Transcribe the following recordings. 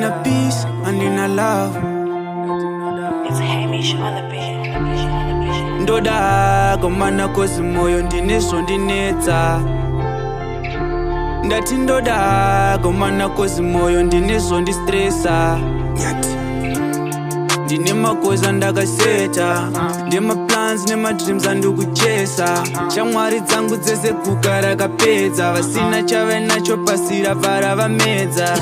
Andina peace, andina love. It's Hamish on the beat. Ndoda komana kozi moyo ndinezo ndinetsa. Ndati ndoda komana kozi moyo ndinezo ndistressa. Ndine makoza ndakaseta, ndema plans nema dreams andikuchesa. Shamwari dzangu dzese guka rakapedza, vasina chave nacho pasira vara vamedza.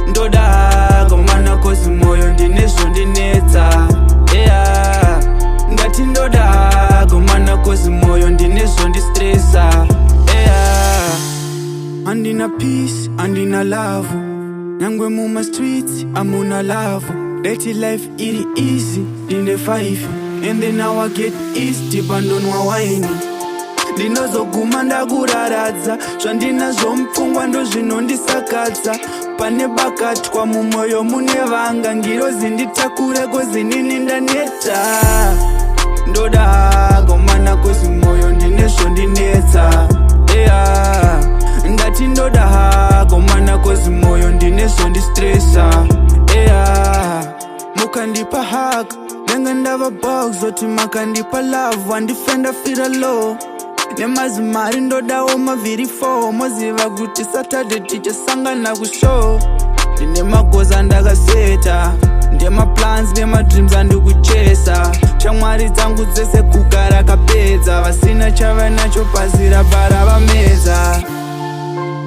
Ndoda komana kozi moyo ndinezo ndinetsa. Yeah. Ndati ndoda komana kozi moyo ndinezo ndistressa. Yeah. Andina peace, andina love. Nyangwe muma streets, amuna love. Dirty life iri easy, ndine 5. And then now I get easy, pandonwa wine. Ndinozoguma ndakuraradza, zvandinazvo mupfungwa ndozvinondisakadza. Pane bakatwa mumwoyo mune vanga, ngirozi nditakure kozi nini ndaneta. Ndoda komana kozi moyo ndinezvo ndinetsa. Yeah. Ndati ndoda komana kozi moyo ndinezvo ndistressa. Yeah. Mukandipa hug, nenge ndava box, zoti makandipa love, wandifenda fira low. Nemazimari ndodawo mavhiri 4, moziva kuti Saturday tichasangana kushow. Ndine magoza ndakaseta, ndema plans nema dreams andikuchesa. Shamwari dzangu dzese guka rakapedza, vasina chava nacho pasira vara vamedza.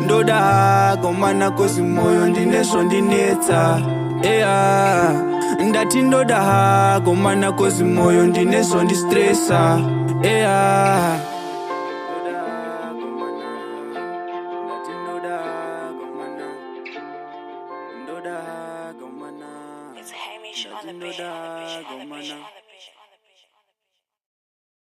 Ndoda komana kozi moyo ndinezvo ndinetsa. Yeah. Ndati ndoda komana kozi moyo ndinezvo ndistressa. Yeah. It's Hamish on the beat.